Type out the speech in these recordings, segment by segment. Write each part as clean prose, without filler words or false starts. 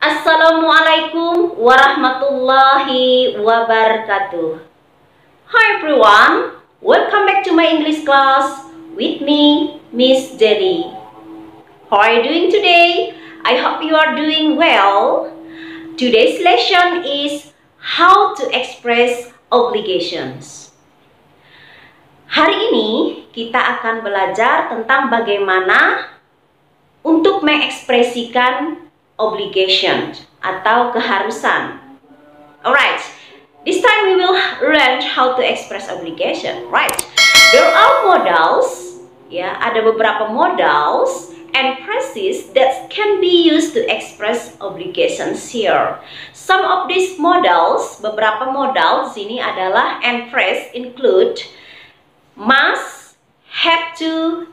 Assalamualaikum warahmatullahi wabarakatuh. Hi everyone, welcome back to my English class with me, Miss Jelly. How are you doing today? I hope you are doing well. Today's lesson is how to express obligations. Hari ini kita akan belajar tentang bagaimana untuk mengekspresikan obligation atau keharusan. Alright, this time we will learn how to express obligation. Right, there are modals, ya, ada beberapa modals and phrases that can be used to express obligations here. Some of these modals, beberapa modal di sini adalah and phrase include must, have to,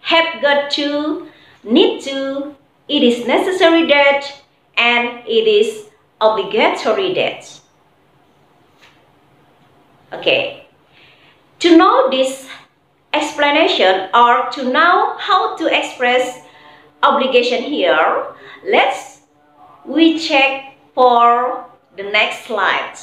have got to, need to, it is necessary that, and it is obligatory that. Okay, to know this explanation or to know how to express obligation here, we check for the next slide.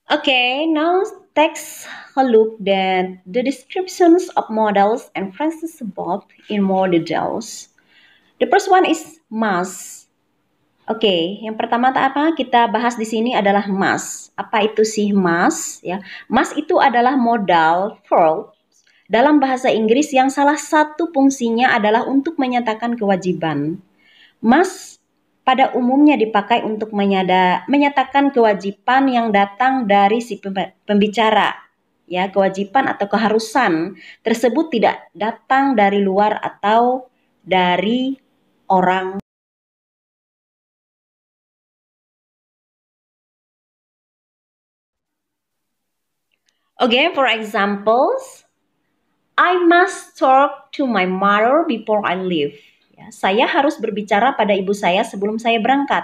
Okay, now let's look at the descriptions of modals and phrases above in more details. The first one is must. Oke, yang pertama apa kita bahas di sini adalah must. Apa itu sih must? Ya, must itu adalah modal verb dalam bahasa Inggris yang salah satu fungsinya adalah untuk menyatakan kewajiban. Must pada umumnya dipakai untuk menyatakan kewajiban yang datang dari si pembicara. Ya, kewajiban atau keharusan tersebut tidak datang dari luar atau dari orang. Okay, for examples, I must talk to my mother before I leave. Ya, saya harus berbicara pada ibu saya sebelum saya berangkat.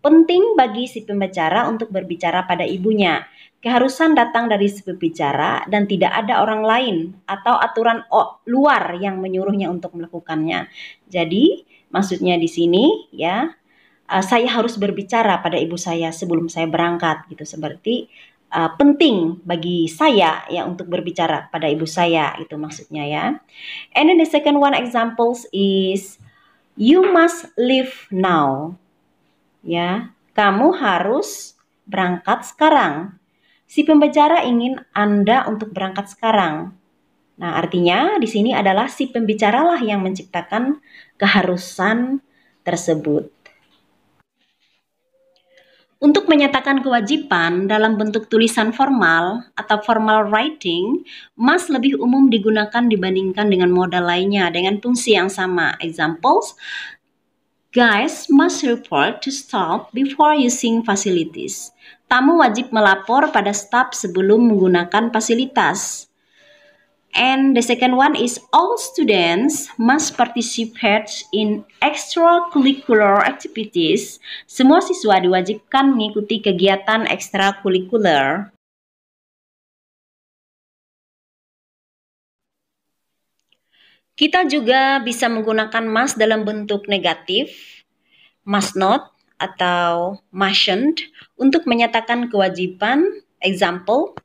Penting bagi si pembicara untuk berbicara pada ibunya. Keharusan datang dari si pembicara dan tidak ada orang lain atau aturan luar yang menyuruhnya untuk melakukannya. Jadi, maksudnya di sini ya, saya harus berbicara pada ibu saya sebelum saya berangkat gitu, seperti penting bagi saya ya untuk berbicara pada ibu saya, itu maksudnya ya. And then the second one examples is you must leave now. Ya, kamu harus berangkat sekarang. Si pembicara ingin Anda untuk berangkat sekarang. Nah, artinya di sini adalah si pembicaralah yang menciptakan keharusan tersebut. Untuk menyatakan kewajiban dalam bentuk tulisan formal atau formal writing, must lebih umum digunakan dibandingkan dengan modal lainnya dengan fungsi yang sama. Examples, guys must report to staff before using facilities. Tamu wajib melapor pada staf sebelum menggunakan fasilitas. And the second one is all students must participate in extracurricular activities. Semua siswa diwajibkan mengikuti kegiatan ekstrakurikuler. Kita juga bisa menggunakan must dalam bentuk negatif, must not atau mustn't untuk menyatakan kewajiban. Example,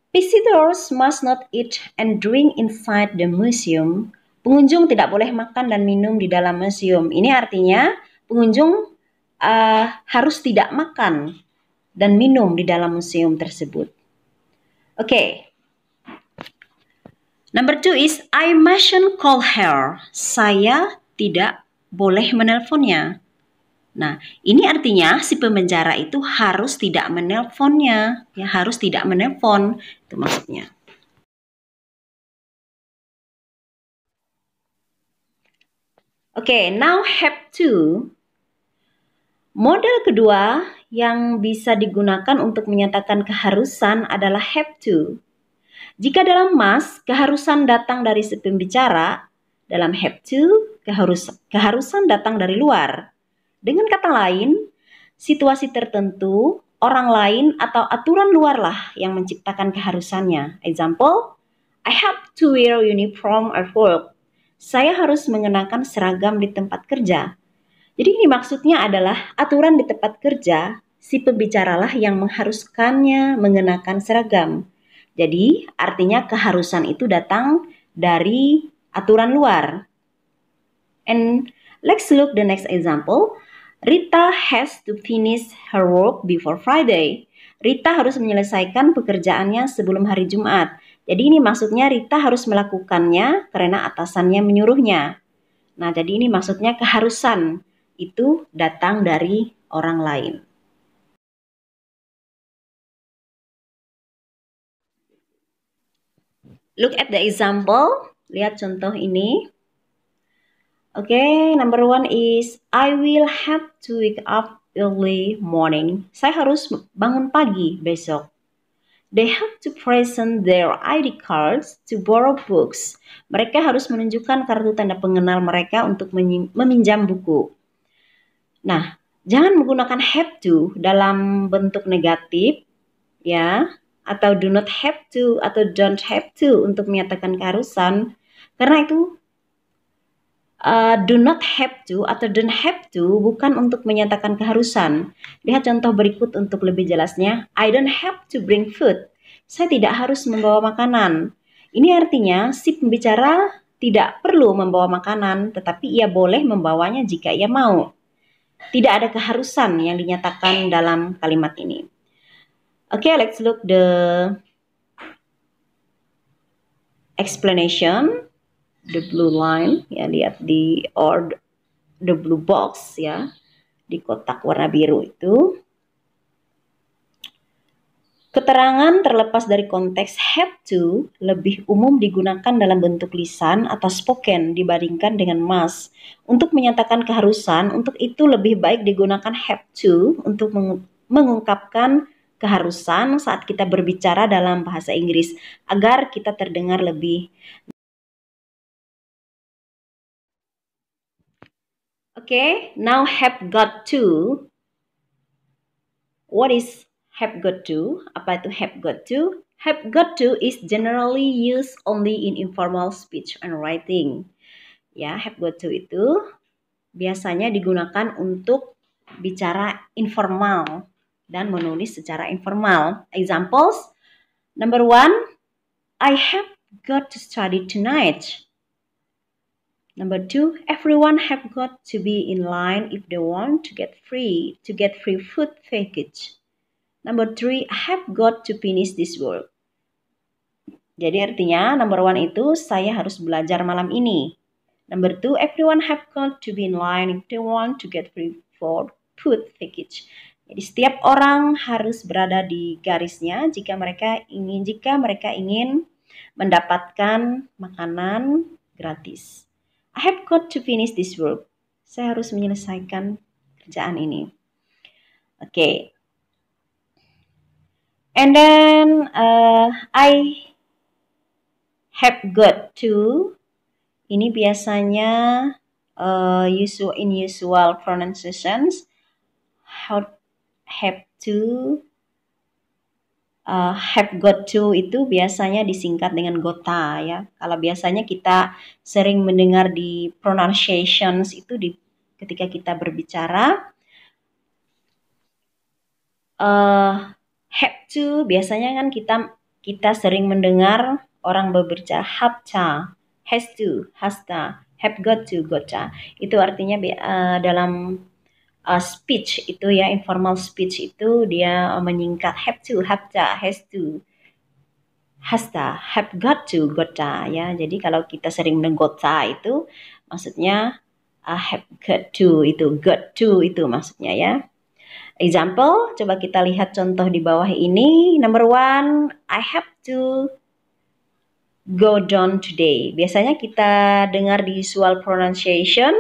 visitors must not eat and drink inside the museum. Pengunjung tidak boleh makan dan minum di dalam museum. Ini artinya pengunjung harus tidak makan dan minum di dalam museum tersebut. Okay. Number 2 is I mustn't call her. Saya tidak boleh menelponnya. Nah, ini artinya si pembicara itu harus tidak menelponnya, ya, harus tidak menelpon, itu maksudnya. Oke, now have to. Model kedua yang bisa digunakan untuk menyatakan keharusan adalah have to. Jika dalam must, keharusan datang dari si pembicara, dalam have to, keharusan datang dari luar. Dengan kata lain, situasi tertentu, orang lain atau aturan luarlah yang menciptakan keharusannya. Example, I have to wear uniform at work. Saya harus mengenakan seragam di tempat kerja. Jadi ini maksudnya adalah aturan di tempat kerja, si pembicaralah yang mengharuskannya mengenakan seragam. Jadi artinya keharusan itu datang dari aturan luar. And let's look the next example. Rita has to finish her work before Friday. Rita harus menyelesaikan pekerjaannya sebelum hari Jumat. Jadi ini maksudnya Rita harus melakukannya karena atasannya menyuruhnya. Nah, jadi ini maksudnya keharusan itu datang dari orang lain. Look at the example. Lihat contoh ini. Okay, number one is I will have to wake up early morning. Saya harus bangun pagi besok. They have to present their ID cards to borrow books. Mereka harus menunjukkan kartu tanda pengenal mereka untuk meminjam buku. Nah, jangan menggunakan have to dalam bentuk negatif, ya, atau do not have to atau don't have to untuk menyatakan keharusan. Karena itu do not have to atau don't have to bukan untuk menyatakan keharusan. Lihat contoh berikut untuk lebih jelasnya. I don't have to bring food. Saya tidak harus membawa makanan. Ini artinya si pembicara tidak perlu membawa makanan, tetapi ia boleh membawanya jika ia mau. Tidak ada keharusan yang dinyatakan dalam kalimat ini. Okay, let's look the explanation. The blue line, ya, lihat di or the blue box, ya, di kotak warna biru itu. Keterangan terlepas dari konteks have to lebih umum digunakan dalam bentuk lisan atau spoken dibandingkan dengan must. Untuk menyatakan keharusan, untuk itu lebih baik digunakan have to untuk mengungkapkan keharusan saat kita berbicara dalam bahasa Inggris agar kita terdengar lebih. Okay, now have got to. What is have got to? Apa itu have got to? Have got to is generally used only in informal speech and writing. Ya, have got to itu biasanya digunakan untuk bicara informal dan menulis secara informal. Examples, number one, I have got to study tonight. Number two, everyone have got to be in line if they want to get free food package. Number three, I have got to finish this work. Jadi artinya number one itu saya harus belajar malam ini. Number two, everyone have got to be in line if they want to get free food package. Jadi setiap orang harus berada di garisnya jika mereka ingin mendapatkan makanan gratis. I have got to finish this work. Saya harus menyelesaikan kerjaan ini. Okay. And then I have got to. Ini biasanya usual pronunciations. Have to. Have got to itu biasanya disingkat dengan gota, ya. Kalau biasanya kita sering mendengar di pronunciations itu ketika kita berbicara. Have to biasanya kan kita sering mendengar orang berbicara have to, has to, hasta, have got to, gotta. Itu artinya dalam speech itu, ya, informal speech itu dia menyingkat have to, has to, hasta, have got to, gotta, ya. Jadi kalau kita sering mendengar gotta itu maksudnya have got to itu maksudnya, ya. Example, coba kita lihat contoh di bawah ini. Number one, I have to go down today. Biasanya kita dengar di usual pronunciation,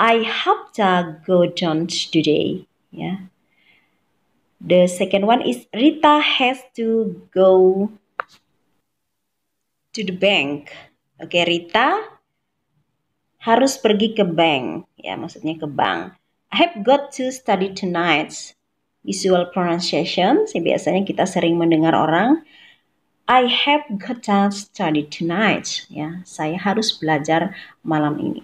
I have to go down today. Ya. The second one is Rita has to go to the bank. Oke, Rita harus pergi ke bank. Ya, maksudnya ke bank. I have got to study tonight. Usual pronunciation, biasanya kita sering mendengar orang I have got to study tonight. Ya, saya harus belajar malam ini.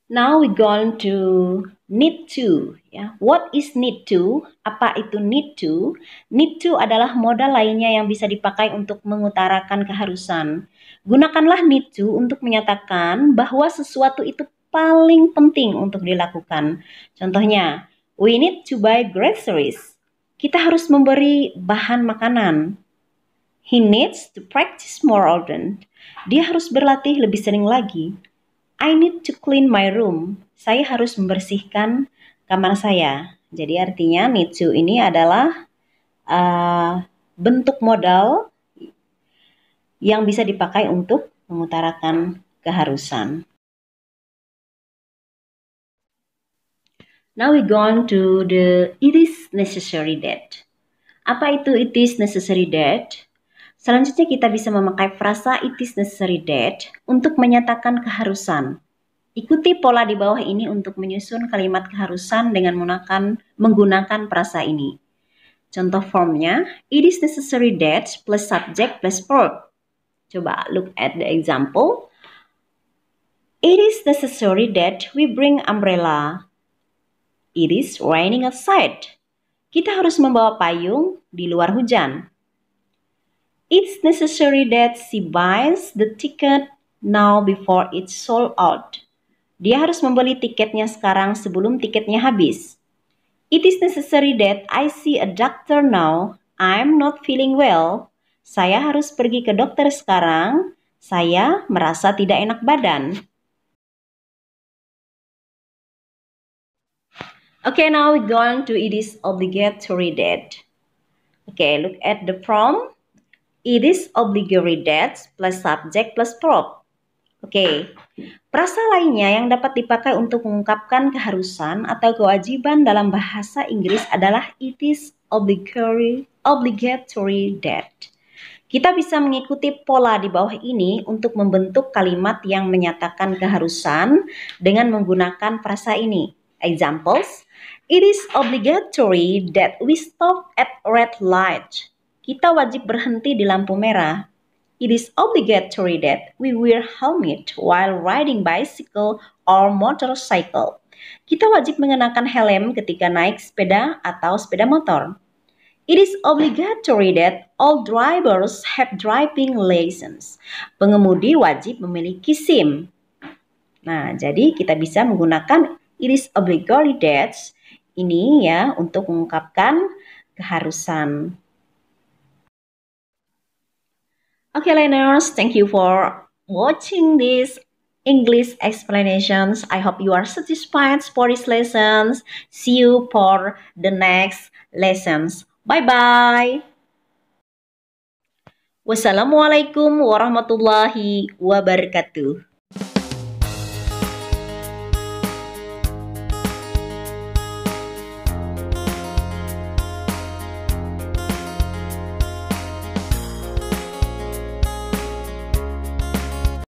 Now we going to need to. Ya, what is need to? Apa itu need to? Need to adalah modal lainnya yang bisa dipakai untuk mengutarakan keharusan. Gunakanlah need to untuk menyatakan bahwa sesuatu itu paling penting untuk dilakukan. Contohnya, we need to buy groceries. Kita harus memberi bahan makanan. He needs to practice more often. Dia harus berlatih lebih sering lagi. I need to clean my room. Saya harus membersihkan kamar saya. Jadi artinya need to ini adalah bentuk modal yang bisa dipakai untuk mengutarakan keharusan. Now we go on to the it is necessary that. Apa itu it is necessary that? Selanjutnya kita bisa memakai frasa it is necessary that untuk menyatakan keharusan. Ikuti pola di bawah ini untuk menyusun kalimat keharusan dengan menggunakan frasa ini. Contoh formnya, it is necessary that plus subject plus verb. Coba look at the example. It is necessary that we bring umbrella. It is raining outside. Kita harus membawa payung di luar hujan. It's necessary that she buys the ticket now before it's sold out. Dia harus membeli tiketnya sekarang sebelum tiketnya habis. It is necessary that I see a doctor now. I'm not feeling well. Saya harus pergi ke dokter sekarang. Saya merasa tidak enak badan. Okay, now we're going to it is obligatory that. Okay, look at the prompt. It is obligatory that plus subject plus verb. Oke, frasa lainnya yang dapat dipakai untuk mengungkapkan keharusan atau kewajiban dalam bahasa Inggris adalah it is obligatory that. Kita bisa mengikuti pola di bawah ini untuk membentuk kalimat yang menyatakan keharusan dengan menggunakan frasa ini. Examples, it is obligatory that we stop at red light. Kita wajib berhenti di lampu merah. It is obligatory that we wear helmet while riding bicycle or motorcycle. Kita wajib mengenakan helm ketika naik sepeda atau sepeda motor. It is obligatory that all drivers have driving license. Pengemudi wajib memiliki SIM. Nah, jadi kita bisa menggunakan it is obligatory that ini ya untuk mengungkapkan keharusan. Okay, learners, thank you for watching these English explanations. I hope you are satisfied for these lessons. See you for the next lessons. Bye-bye. Wassalamualaikum warahmatullahi wabarakatuh.